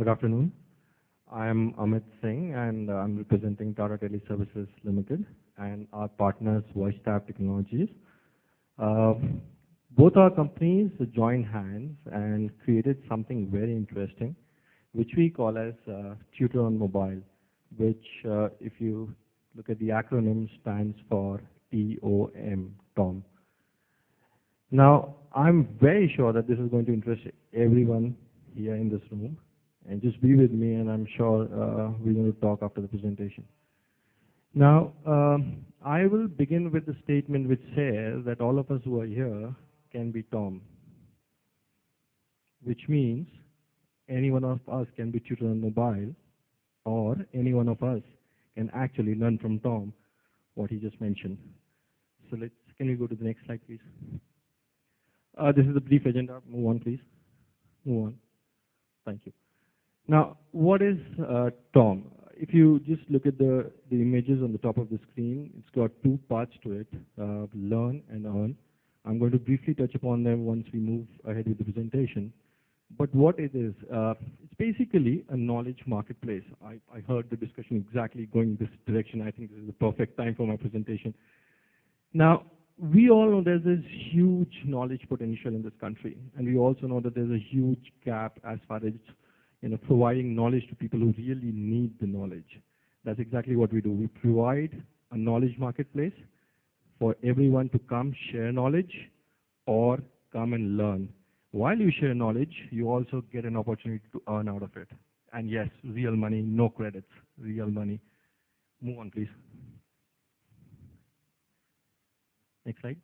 Good afternoon. I am Amit Singh, and I'm representing Tata Teleservices Limited and our partners, VoiceTap Technologies. Uh, Both our companies joined hands and created something very interesting, which we call as Tutor on Mobile, which, if you look at the acronym, stands for TOM, Tom. Now, I'm very sure that this is going to interest everyone here in this room. And just be with me, and I'm sure we're going to talk after the presentation. Now, I will begin with the statement which says that all of us who are here can be Tom, which means any one of us can be tutor on mobile, or any one of us can actually learn from Tom what he just mentioned. So can we go to the next slide, please? This is the brief agenda. Move on, please. Move on. Thank you. Now, what is Tom? If you just look at the images on the top of the screen, it's got two parts to it, learn and earn. I'm going to briefly touch upon them once we move ahead with the presentation. But what it is, it's basically a knowledge marketplace. I heard the discussion exactly going this direction. I think this is the perfect time for my presentation. Now, we all know there's this huge knowledge potential in this country, and we also know that there's a huge gap as far as providing knowledge to people who really need the knowledge. That's exactly what we do. We provide a knowledge marketplace for everyone to come share knowledge or come and learn. While you share knowledge, you also get an opportunity to earn out of it. And yes, real money, no credits, real money. Move on, please. Next slide.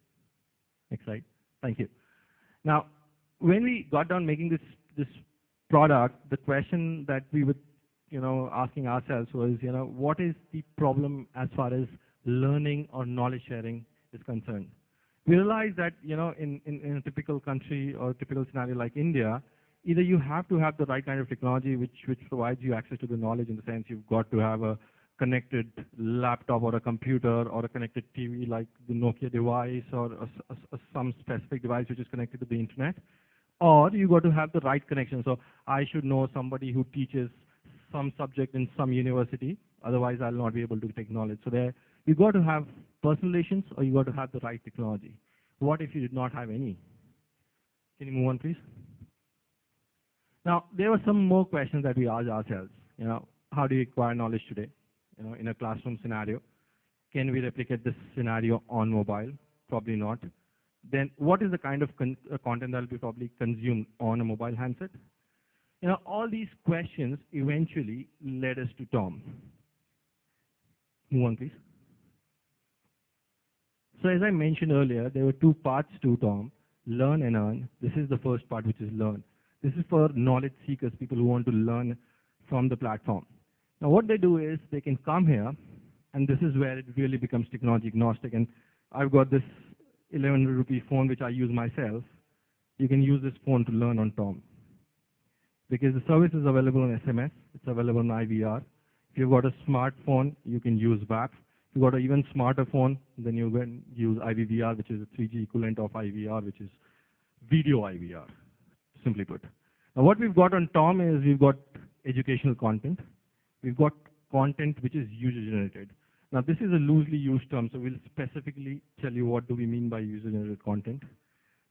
Next slide. Thank you. Now, when we got down making this product, the question that we were, asking ourselves was, what is the problem as far as learning or knowledge sharing is concerned? We realized that, in a typical country or typical scenario like India, either you have to have the right kind of technology which provides you access to the knowledge, in the sense you've got to have a connected laptop or a computer or a connected TV like the Nokia device or some specific device which is connected to the internet. Or you got to have the right connection. So I should know somebody who teaches some subject in some university, otherwise I'll not be able to take knowledge. So there, you got to have personal relations or you got to have the right technology. What if you did not have any? Can you move on, please? Now, there were some more questions that we asked ourselves. How do you acquire knowledge today? In a classroom scenario. Can we replicate this scenario on mobile? Probably not. Then what is the kind of content that will be probably consumed on a mobile handset? All these questions eventually led us to Tom. Move on, please. So as I mentioned earlier, there were two parts to Tom, learn and earn. This is the first part, which is learn. This is for knowledge seekers, people who want to learn from the platform. Now what they do is they can come here, and this is where it really becomes technology agnostic. And I've got this 1100 rupee phone which I use myself. You can use this phone to learn on Tom, because the service is available on SMS, it's available on IVR. If you've got a smartphone, you can use WAP. If you've got an even smarter phone, then you can use IVVR, which is a 3G equivalent of IVR, which is video IVR, simply put. Now what we've got on Tom is we've got educational content. We've got content which is user-generated. Now, this is a loosely used term, so we'll specifically tell you what do we mean by user-generated content.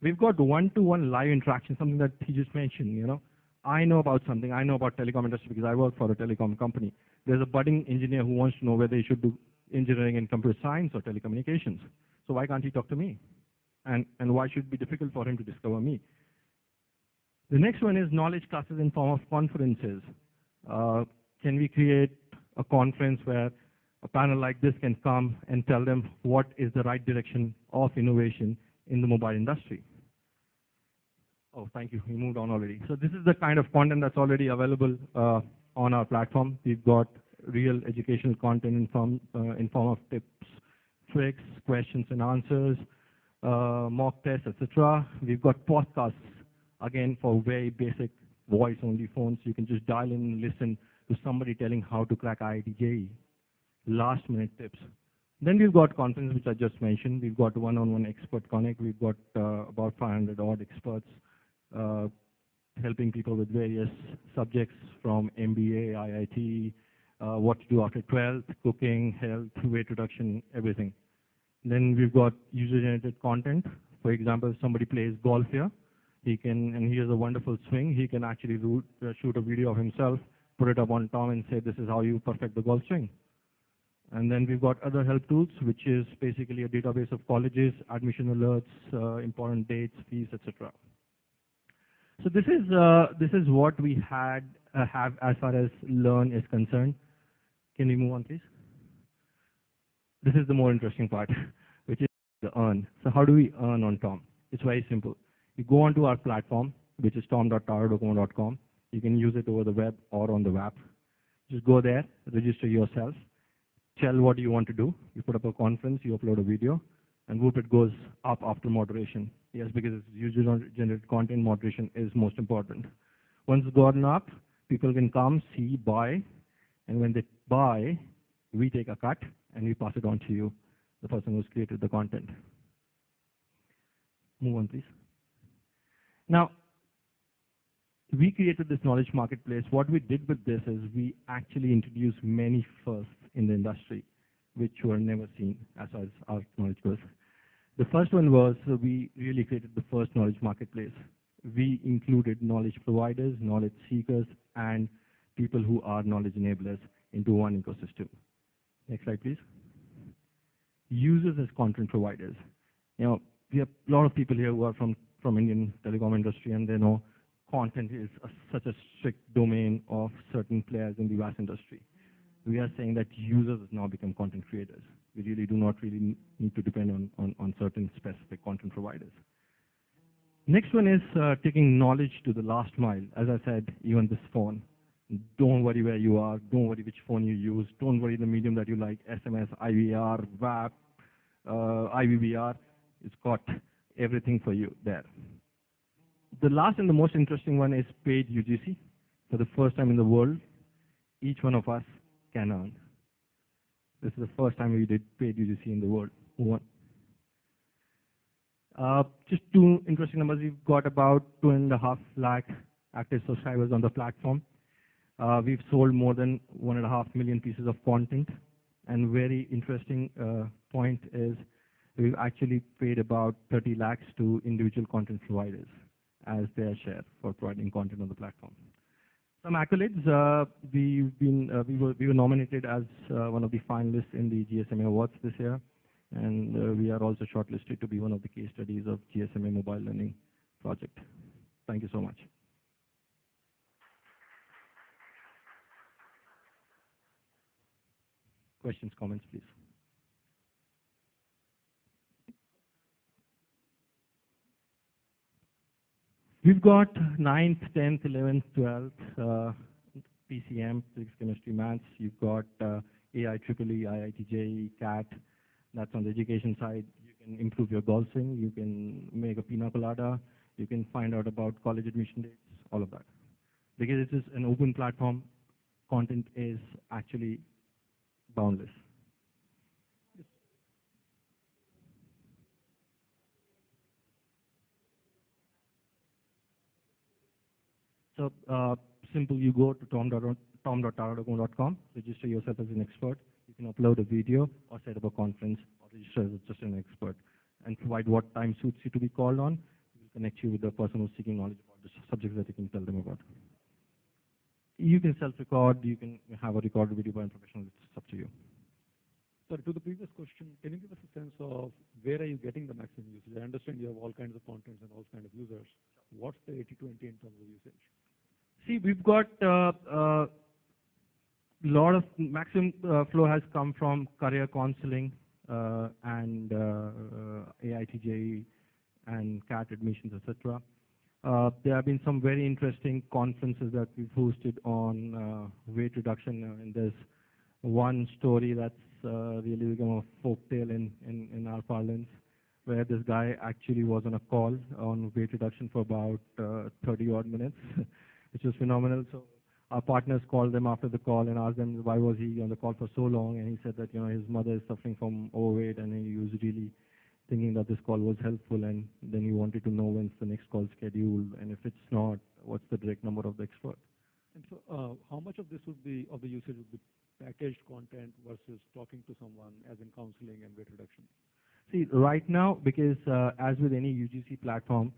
We've got one-to-one live interaction, something that he just mentioned. I know about something. I know about telecom industry because I work for a telecom company. There's a budding engineer who wants to know whether he should do engineering in computer science or telecommunications. So why can't he talk to me? And why should it be difficult for him to discover me? The next one is knowledge classes in form of conferences. Can we create a conference where a panel like this can come and tell them what is the right direction of innovation in the mobile industry? Oh, thank you. We moved on already. So this is the kind of content that's already available on our platform. We've got real educational content in form of tips, tricks, questions and answers, mock tests, etc. We've got podcasts, again, for very basic voice-only phones. You can just dial in and listen to somebody telling how to crack IIT JEE. Last-minute tips. Then we've got conferences, which I just mentioned. We've got one-on-one expert connect. We've got about 500 odd experts helping people with various subjects from MBA, IIT, what to do after 12th, cooking, health, weight reduction, everything. Then we've got user-generated content. For example, if somebody plays golf here, he can, and he has a wonderful swing, he can actually shoot a video of himself, put it up on Tom and say, this is how you perfect the golf swing. And then we've got other help tools, which is basically a database of colleges, admission alerts, important dates, fees, etc. So this is what we have as far as Learn is concerned. Can we move on, please? This is the more interesting part, which is the earn. So how do we earn on Tom? It's very simple. You go onto our platform, which is tom.tata.docomo.com. You can use it over the web or on the app. Just go there, register yourself, tell what you want to do. You put up a conference, you upload a video, and whoop, it goes up after moderation. Yes, because it's user-generated content, moderation is most important. Once it's gotten up, people can come, see, buy, and when they buy, we take a cut and we pass it on to you, the person who's created the content. Move on, please. Now, we created this knowledge marketplace. What we did with this is we actually introduced many firsts in the industry, which were never seen as far as our knowledge goes. The first one was we really created the first knowledge marketplace. We included knowledge providers, knowledge seekers, and people who are knowledge enablers into one ecosystem. Next slide, please. Users as content providers. You know, we have a lot of people here who are from Indian telecom industry, and they know content is such a strict domain of certain players in the vast industry. We are saying that users have now become content creators. We really do not really need to depend on certain specific content providers. Next one is taking knowledge to the last mile. As I said, even this phone. Don't worry where you are. Don't worry which phone you use. Don't worry the medium that you like, SMS, IVR, WAP, IVVR. It's got everything for you there. The last and the most interesting one is paid UGC. For the first time in the world, each one of us can earn. This is the first time we did paid UGC in the world. Move on. Just two interesting numbers. We've got about 2.5 lakh active subscribers on the platform. We've sold more than 1.5 million pieces of content. And very interesting point is we've actually paid about 30 lakhs to individual content providers as their share for providing content on the platform. Some accolades. We were nominated as one of the finalists in the GSMA Awards this year, and we are also shortlisted to be one of the case studies of GSMA Mobile Learning Project. Thank you so much. Questions, comments, please. We've got 9th, 10th, 11th, 12th, PCM, physics, chemistry, maths. You've got AI, EEE, IIT, JEE, CAT. That's on the education side. You can improve your golf swing. You can make a pina colada. You can find out about college admission dates, all of that. Because it is an open platform, content is actually boundless. So simple, you go to tom.tara.com, register yourself as an expert. You can upload a video or set up a conference or register as just an expert and provide what time suits you to be called on. We'll connect you with the person who's seeking knowledge about the subjects that you can tell them about. You can self-record, you can have a recorded video by a professional, it's up to you. Sorry, to the previous question, can you give us a sense of where are you getting the maximum usage? I understand you have all kinds of contents and all kinds of users. What's the 80-20 in terms of usage? See, we've got a lot of maximum flow has come from career counseling and AIT, JEE and CAT admissions, etc. There have been some very interesting conferences that we've hosted on weight reduction, and there's one story that's really become a folk tale in our parlance, where this guy actually was on a call on weight reduction for about 30 odd minutes, which was phenomenal. So our partners called them after the call and asked them why was he on the call for so long, and he said that his mother is suffering from overweight, and he was really thinking that this call was helpful, and then he wanted to know when's the next call scheduled, and if it's not, what's the direct number of the expert. And so, how much of this would be, of the usage would be packaged content versus talking to someone, as in counseling and weight reduction? See, right now, because as with any UGC platform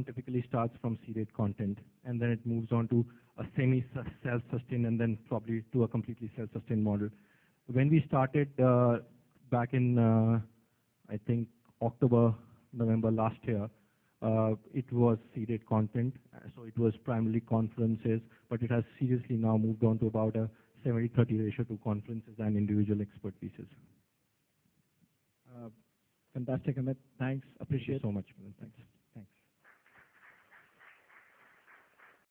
typically starts from seeded content, and then it moves on to a semi-self-sustained, and then probably to a completely self-sustained model. When we started back in, I think, October, November last year, it was seeded content, so it was primarily conferences, but it has seriously now moved on to about a 70-30 ratio to conferences and individual expert pieces. Fantastic, Amit. Thanks. Appreciate it. Thank you so much. Thanks.